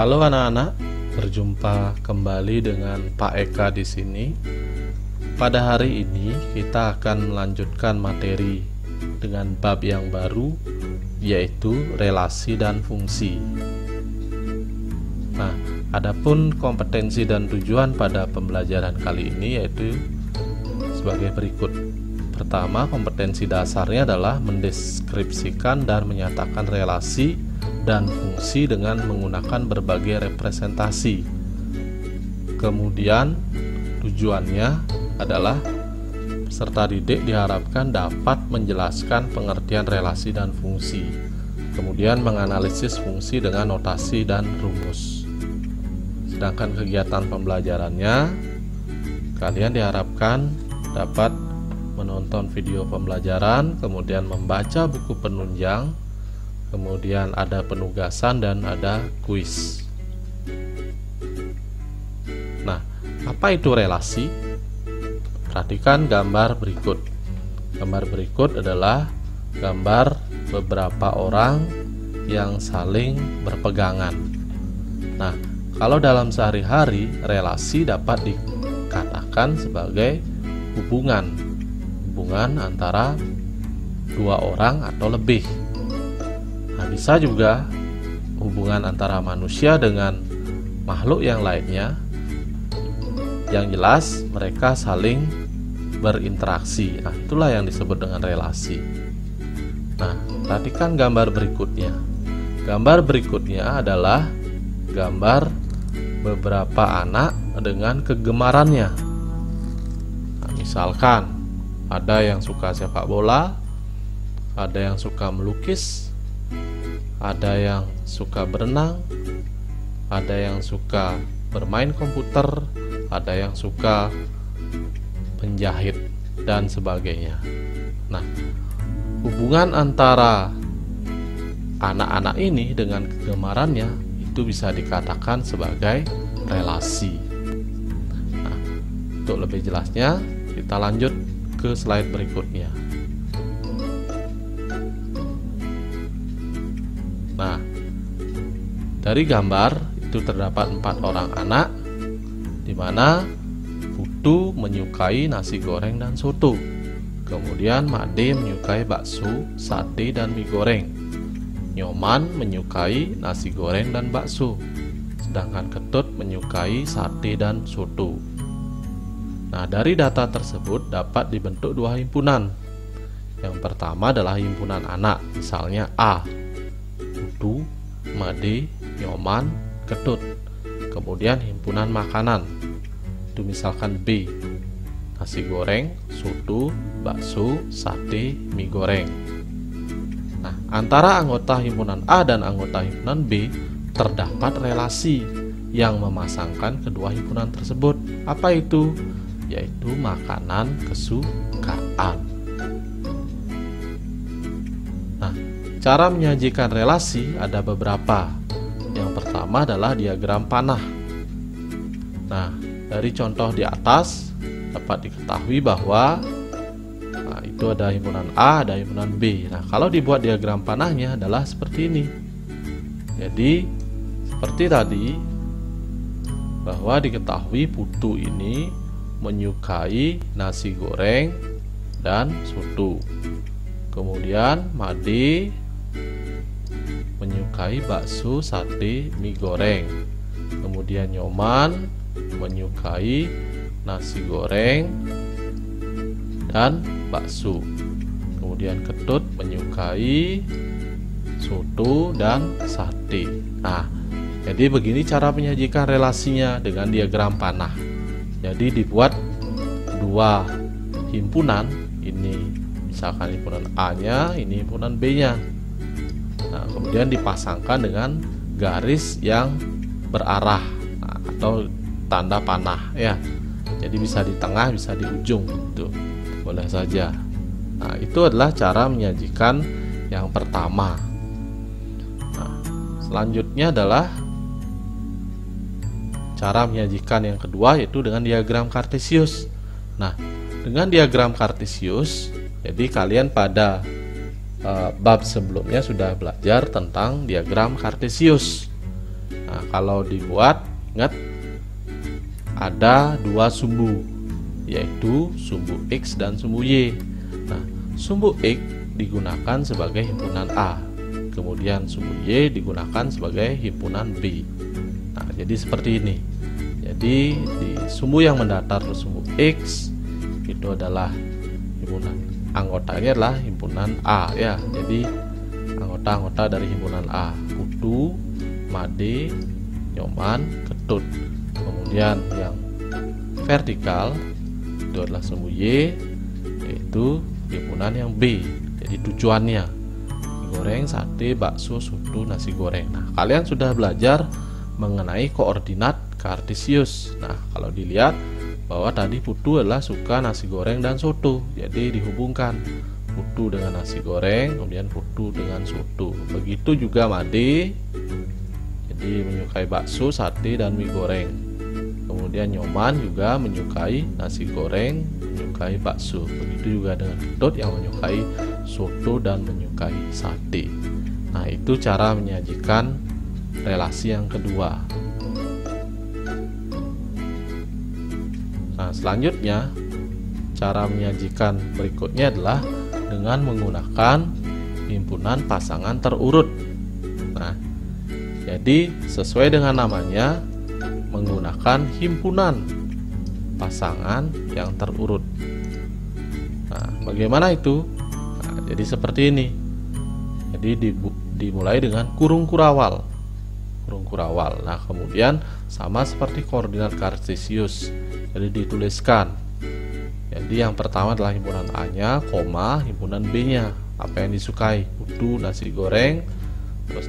Halo anak-anak, berjumpa kembali dengan Pak Eka di sini. Pada hari ini kita akan melanjutkan materi dengan bab yang baru, yaitu relasi dan fungsi. Nah, adapun kompetensi dan tujuan pada pembelajaran kali ini yaitu sebagai berikut. Pertama, kompetensi dasarnya adalah mendeskripsikan dan menyatakan relasi dan fungsi dengan menggunakan berbagai representasi. Kemudian, tujuannya adalah peserta didik diharapkan dapat menjelaskan pengertian relasi dan fungsi, kemudian menganalisis fungsi dengan notasi dan rumus. Sedangkan kegiatan pembelajarannya, kalian diharapkan dapat menonton video pembelajaran, kemudian membaca buku penunjang, kemudian ada penugasan dan ada kuis. Nah, apa itu relasi? Perhatikan gambar berikut. Gambar berikut adalah gambar beberapa orang yang saling berpegangan. Nah, kalau dalam sehari-hari, relasi dapat dikatakan sebagai hubungan antara dua orang atau lebih. Nah, bisa juga hubungan antara manusia dengan makhluk yang lainnya. Yang jelas mereka saling berinteraksi. Nah, itulah yang disebut dengan relasi. Nah, perhatikan gambar berikutnya. Gambar berikutnya adalah gambar beberapa anak dengan kegemarannya. Nah, misalkan ada yang suka sepak bola, ada yang suka melukis, ada yang suka berenang, ada yang suka bermain komputer, ada yang suka penjahit, dan sebagainya. Nah, hubungan antara anak-anak ini dengan kegemarannya itu bisa dikatakan sebagai relasi. Nah, untuk lebih jelasnya, kita lanjut ke slide berikutnya. Nah, dari gambar itu terdapat 4 orang anak, di mana Putu menyukai nasi goreng dan soto. Kemudian Made menyukai bakso, sate, dan mie goreng. Nyoman menyukai nasi goreng dan bakso, sedangkan Ketut menyukai sate dan soto. Nah, dari data tersebut dapat dibentuk dua himpunan. Yang pertama adalah himpunan anak, misalnya A, Putu, Made, Nyoman, Ketut. Kemudian himpunan makanan, itu misalkan B, nasi goreng, soto, bakso, sate, mie goreng. Nah, antara anggota himpunan A dan anggota himpunan B terdapat relasi yang memasangkan kedua himpunan tersebut. Apa itu? Yaitu makanan kesukaan. Nah, cara menyajikan relasi ada beberapa. Yang pertama adalah diagram panah. Nah, dari contoh di atas dapat diketahui bahwa itu ada himpunan A, ada himpunan B. Nah, kalau dibuat diagram panahnya adalah seperti ini. Jadi, seperti tadi, bahwa diketahui Putu ini menyukai nasi goreng dan soto. Kemudian Made menyukai bakso, sate, mie goreng. Kemudian Nyoman menyukai nasi goreng dan bakso. Kemudian Ketut menyukai soto dan sate. Nah, jadi begini cara menyajikan relasinya dengan diagram panah. Jadi dibuat dua himpunan, ini misalkan himpunan A-nya, ini himpunan B-nya. Nah, kemudian dipasangkan dengan garis yang berarah, atau tanda panah ya. Jadi bisa di tengah, bisa di ujung, itu boleh saja. Nah, itu adalah cara menyajikan yang pertama. Nah, selanjutnya adalah cara menyajikan yang kedua, yaitu dengan diagram kartesius. Nah, dengan diagram kartesius, jadi kalian pada bab sebelumnya sudah belajar tentang diagram kartesius. Nah, Nah, kalau dibuat, ingat ada dua sumbu, yaitu sumbu X dan sumbu Y. Nah, sumbu X digunakan sebagai himpunan A, kemudian sumbu Y digunakan sebagai himpunan B. Nah, jadi seperti ini. Jadi di sumbu yang mendatar ke sumbu X itu adalah himpunan anggotanya adalah himpunan A ya. Jadi anggota-anggota dari himpunan A, putu, made, nyoman, ketut. Kemudian yang vertikal itu adalah sumbu Y, yaitu himpunan yang B. Jadi tujuannya goreng, sate, bakso, soto, nasi goreng. Nah, kalian sudah belajar mengenai koordinat kartesius. Nah, kalau dilihat bahwa tadi putu adalah suka nasi goreng dan soto, jadi dihubungkan putu dengan nasi goreng, kemudian putu dengan soto. Begitu juga made, jadi menyukai bakso, sate, dan mie goreng. Kemudian nyoman juga menyukai nasi goreng, menyukai bakso. Begitu juga dengan ketut yang menyukai soto dan menyukai sate. Nah, itu cara menyajikan relasi yang kedua. Nah, selanjutnya cara menyajikan berikutnya adalah dengan menggunakan himpunan pasangan terurut. Nah, jadi sesuai dengan namanya, menggunakan himpunan pasangan yang terurut. Nah, bagaimana itu? Nah, jadi seperti ini. Jadi dimulai dengan kurung kurawal. Kurung kurawal. Nah, kemudian sama seperti koordinat kartesius. Jadi dituliskan. Jadi yang pertama adalah himpunan A-nya, koma, himpunan B-nya. Apa yang disukai? Putu, nasi goreng. Terus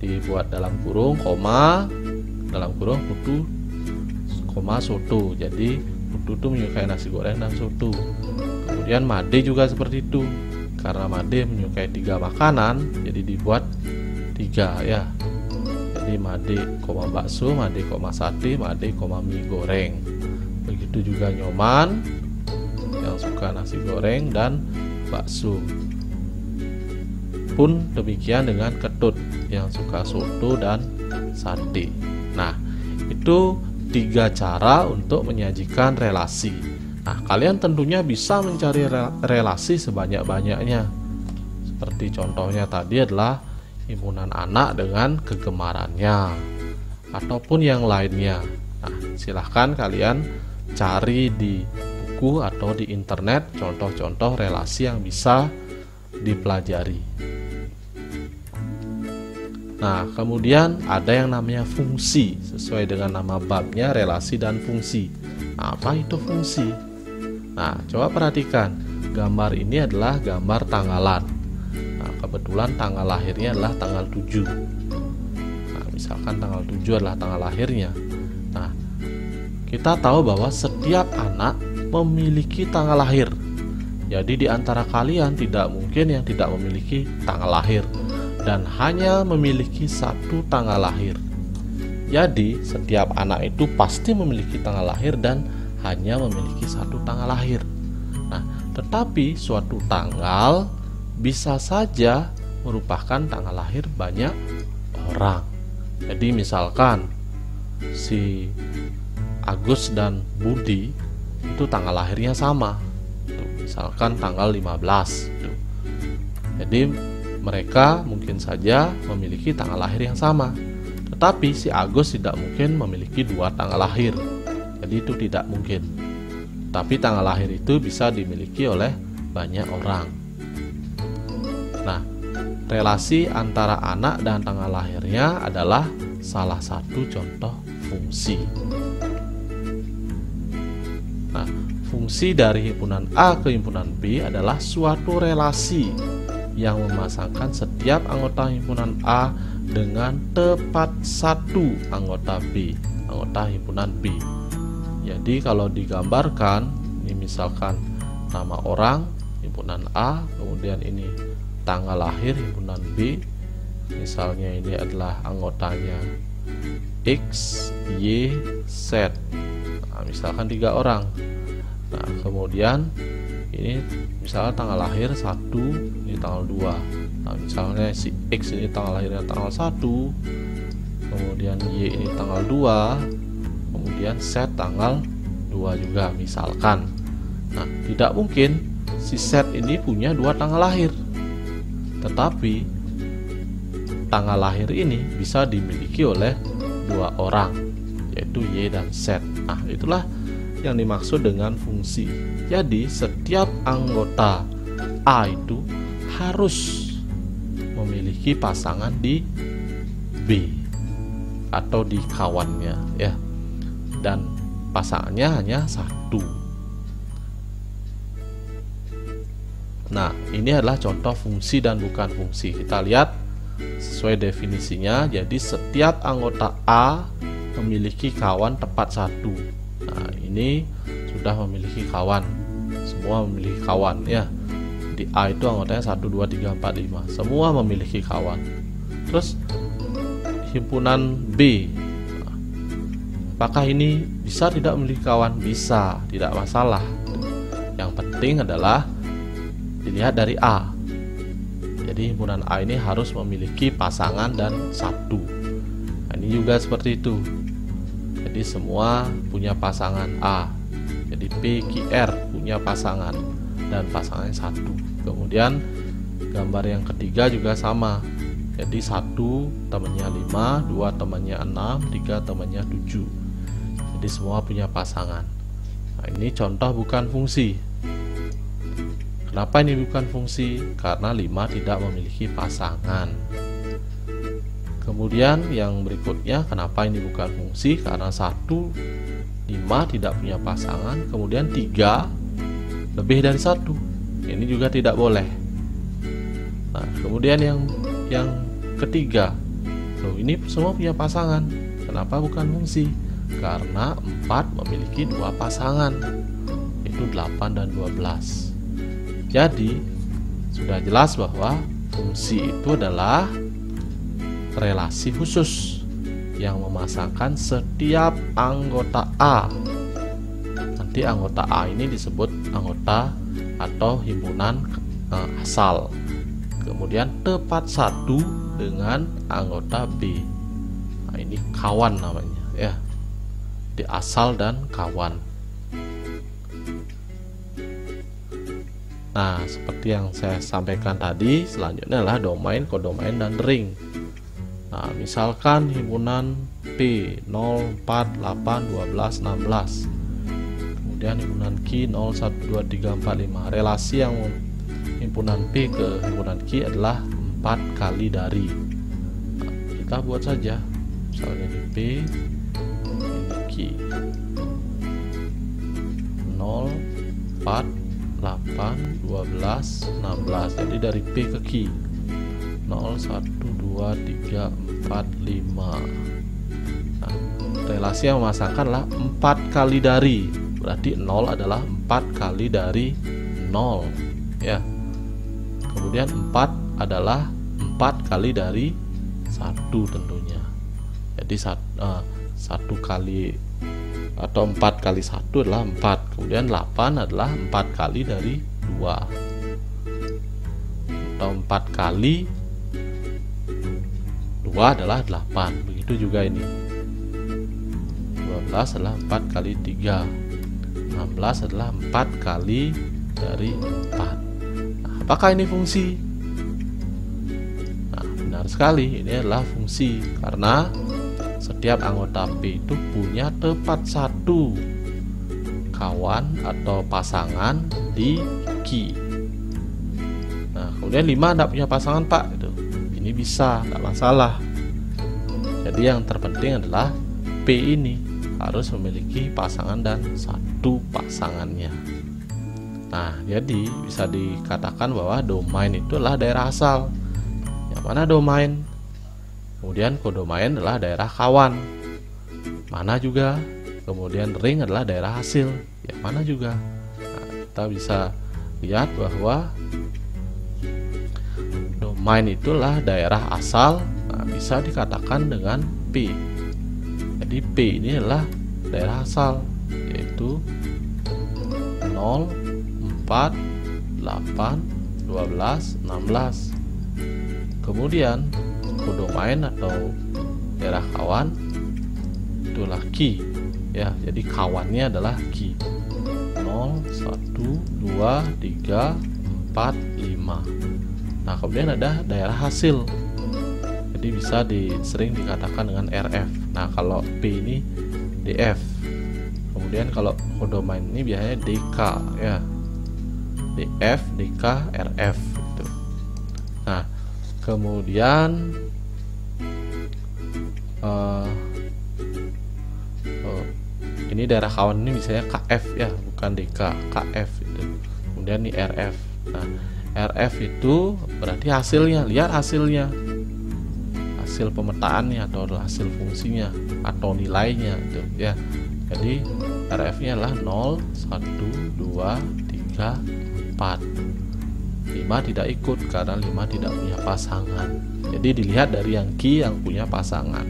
dibuat dalam kurung, koma, dalam kurung putu, koma, soto. Jadi putu itu menyukai nasi goreng dan soto. Kemudian made juga seperti itu. Karena made menyukai 3 makanan, jadi dibuat 3 ya. Jadi made, koma bakso, made, koma sate, made, koma mie goreng. Begitu juga nyoman yang suka nasi goreng dan bakso. Pun demikian dengan ketut yang suka soto dan sate. Nah, itu 3 cara untuk menyajikan relasi. Nah, kalian tentunya bisa mencari relasi sebanyak-banyaknya. Seperti contohnya tadi adalah himpunan anak dengan kegemarannya, ataupun yang lainnya. Nah, silahkan kalian cari di buku atau di internet contoh-contoh relasi yang bisa dipelajari. Nah, kemudian ada yang namanya fungsi, sesuai dengan nama babnya, relasi dan fungsi. Nah, apa itu fungsi? Nah, coba perhatikan, gambar ini adalah gambar tanggalan. Nah, kebetulan tanggal lahirnya adalah tanggal 7. Nah, misalkan tanggal 7 adalah tanggal lahirnya. Nah, kita tahu bahwa setiap anak memiliki tanggal lahir. Jadi di antara kalian tidak mungkin yang tidak memiliki tanggal lahir dan hanya memiliki 1 tanggal lahir. Jadi setiap anak itu pasti memiliki tanggal lahir dan hanya memiliki 1 tanggal lahir. Nah, tetapi suatu tanggal bisa saja merupakan tanggal lahir banyak orang. Jadi misalkan si Agus dan Budi itu tanggal lahirnya sama. Misalkan tanggal 15. Jadi mereka mungkin saja memiliki tanggal lahir yang sama. Tetapi si Agus tidak mungkin memiliki 2 tanggal lahir. Jadi itu tidak mungkin. Tapi tanggal lahir itu bisa dimiliki oleh banyak orang. Nah, relasi antara anak dan tanggal lahirnya adalah salah satu contoh fungsi. Nah, fungsi dari himpunan A ke himpunan B adalah suatu relasi yang memasangkan setiap anggota himpunan A dengan tepat 1 anggota B, anggota himpunan B. Jadi kalau digambarkan, ini misalkan nama orang himpunan A, kemudian ini tanggal lahir himpunan B. Misalnya ini adalah anggotanya X, Y, Z. Nah, misalkan 3 orang. Nah, kemudian ini misalnya tanggal lahir 1, ini tanggal 2. Nah, misalnya si X ini tanggal lahirnya tanggal 1, kemudian Y ini tanggal 2, kemudian Z tanggal 2 juga misalkan. Nah, tidak mungkin si Z ini punya 2 tanggal lahir, tetapi tanggal lahir ini bisa dimiliki oleh 2 orang, yaitu Y dan Z. Nah, itulah yang dimaksud dengan fungsi. Jadi setiap anggota A itu harus memiliki pasangan di B atau di kawannya, ya, dan pasangannya hanya 1. Nah, ini adalah contoh fungsi dan bukan fungsi. Kita lihat sesuai definisinya. Jadi setiap anggota A memiliki kawan tepat 1. Nah, ini sudah memiliki kawan. Semua memiliki kawan, ya. Di A itu anggotanya 1, 2, 3, 4, 5. Semua memiliki kawan. Terus himpunan B, apakah ini bisa tidak memiliki kawan? Bisa, tidak masalah. Yang penting adalah dilihat dari A. Jadi himpunan A ini harus memiliki pasangan dan 1. Nah, ini juga seperti itu. Jadi semua punya pasangan A. Jadi PQR punya pasangan dan pasangannya 1. Kemudian gambar yang ketiga juga sama. Jadi 1 temannya 5, 2 temannya 6, 3 temannya 7. Jadi semua punya pasangan. Nah, ini contoh bukan fungsi. Kenapa ini bukan fungsi? Karena 5 tidak memiliki pasangan. Kemudian yang berikutnya, kenapa ini bukan fungsi? Karena 1, 5 tidak punya pasangan. Kemudian 3 lebih dari 1. Ini juga tidak boleh. Nah, kemudian yang ketiga, loh, ini semua punya pasangan. Kenapa bukan fungsi? Karena 4 memiliki 2 pasangan, yaitu 8 dan 12. Jadi sudah jelas bahwa fungsi itu adalah relasi khusus yang memasangkan setiap anggota A. Nanti anggota A ini disebut anggota atau himpunan asal. Kemudian tepat 1 dengan anggota B. Nah, ini kawan namanya, ya. Di asal dan kawan. Nah, seperti yang saya sampaikan tadi, selanjutnya adalah domain, kodomain, dan ring. Nah, misalkan himpunan P 0, 4, 8, 12, 16. Kemudian himpunan Q 0, 1, 2, 3, 4, 5. Relasi yang himpunan P ke himpunan Q adalah 4 kali dari. Nah, kita buat saja. Misalnya di P, ini Q. 0, 4, 8, 12, 16. Jadi dari P ke Q 0, 1, 2, 3, 4, 5. Nah, relasi yang memasangkan adalah 4 kali dari. Berarti 0 adalah 4 kali dari 0, ya. Kemudian 4 adalah 4 kali dari 1 tentunya. Jadi 1 kali atau 4 kali 1 adalah 4. Kemudian 8 adalah 4 kali dari 2, atau 4 kali 2 adalah 8. Begitu juga ini. 12 adalah 4 kali 3. 16 adalah 4 kali dari 4. Nah, apakah ini fungsi? Nah, benar sekali, ini adalah fungsi karena setiap anggota P itu punya tepat 1 kawan atau pasangan di Q. Nah, kemudian 5 tidak punya pasangan, Pak. Ini bisa, tidak masalah. Jadi yang terpenting adalah P ini harus memiliki pasangan dan 1 pasangannya. Nah, jadi bisa dikatakan bahwa domain itu adalah daerah asal. Yang mana domain? Kemudian kodomain adalah daerah kawan. Mana juga. Kemudian ring adalah daerah hasil. Yang mana juga. Nah, kita bisa lihat bahwa domain itulah daerah asal. Nah, bisa dikatakan dengan P. Jadi P ini adalah daerah asal, yaitu 0, 4, 8, 12, 16. Kemudian kodomain atau daerah kawan itulah Q ya. Jadi kawannya adalah Q 0, 1, 2, 3, 4, 5. Nah, kemudian ada daerah hasil. Jadi bisa sering dikatakan dengan RF. Nah, kalau P ini DF. Kemudian kalau kodomain ini biasanya DK ya. DF, DK, RF gitu. Nah, kemudian ini daerah kawan ini misalnya KF ya, bukan DK, KF itu. Kemudian ini RF. Nah, RF itu berarti hasilnya, lihat hasilnya, hasil pemetaannya atau hasil fungsinya atau nilainya itu ya. Jadi RF nya adalah 0, 1, 2, 3, 4. 5 tidak ikut karena 5 tidak punya pasangan. Jadi dilihat dari yang Q yang punya pasangan.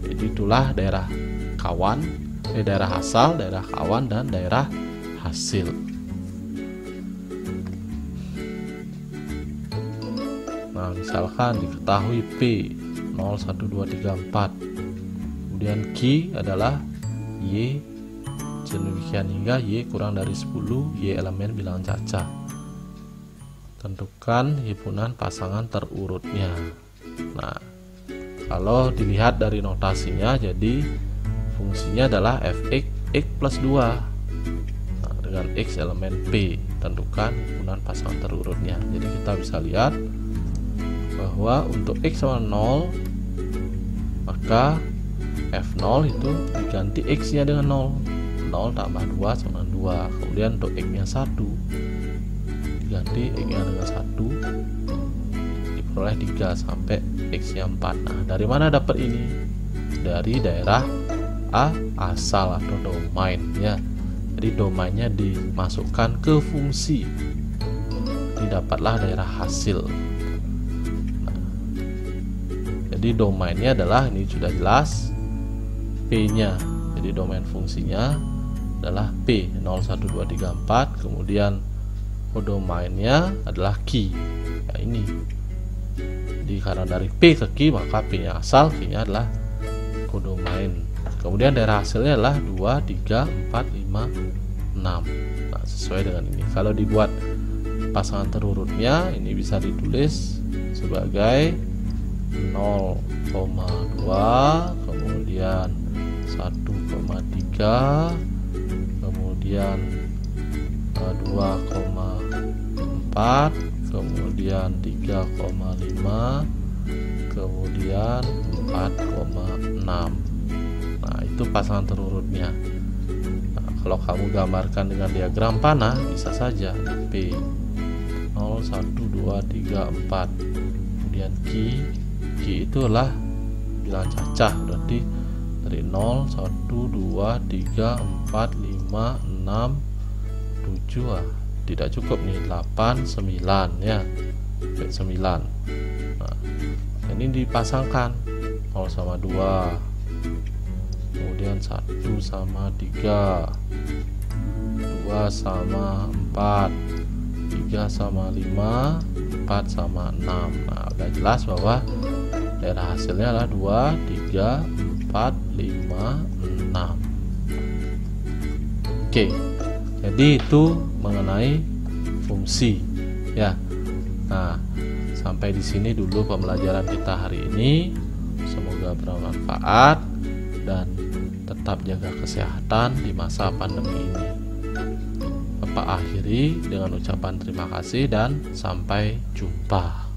Jadi itulah daerah kawan, daerah asal, daerah kawan, dan daerah hasil. Nah, misalkan diketahui P 0, 1, 2, 3, 4. Kemudian Q adalah Y, demikian hingga Y kurang dari 10, Y elemen bilangan cacah. Tentukan himpunan pasangan terurutnya. Nah, kalau dilihat dari notasinya, jadi fungsinya adalah fx x plus 2. Nah, dengan x elemen P, tentukan himpunan pasangan terurutnya. Jadi kita bisa lihat bahwa untuk x sama 0, maka F0 itu diganti x nya dengan 0. 0 tambah 2 sama 2. Kemudian untuk x nya 1 diganti x nya dengan 1, diperoleh 3 sampai x nya 4. Nah, dari mana dapat ini? Dari daerah A asal atau domain ya. Jadi domainnya dimasukkan ke fungsi, didapatlah daerah hasil. Nah, jadi domainnya adalah, ini sudah jelas, P nya. Jadi domain fungsinya adalah P 0, 1, 2, 3, 4. Kemudian kodomainnya adalah Q ya, ini. Jadi karena dari P ke Q, maka P nya asal, Q nya adalah kodomain. Kemudian daerah hasilnya adalah 2, 3, 4, 5, 6. Nah, sesuai dengan ini. Kalau dibuat pasangan terurutnya, ini bisa ditulis sebagai 0,2, kemudian 1,3, kemudian 2,4, kemudian 3,5, kemudian 4,6. Nah, itu pasangan terurutnya. Nah, kalau kamu gambarkan dengan diagram panah, bisa saja P 0, 1, 2, 3, 4. Kemudian Q itulah bilangan cacah, berarti dari 0, 1, 2, 3, 4, 5, 6, 7. Tidak cukup nih, 8, 9 ya. 9. Nah, ini dipasangkan 0 sama 2, kemudian 1 sama 3, 2 sama 4, 3 sama 5, 4 sama 6. Nah, udah jelas bahwa daerah hasilnya adalah 2, 3, 4, 5, 6. Oke, jadi itu mengenai fungsi ya. Nah, sampai di sini dulu pembelajaran kita hari ini. Semoga bermanfaat dan tetap jaga kesehatan di masa pandemi ini. Bapak akhiri dengan ucapan terima kasih dan sampai jumpa.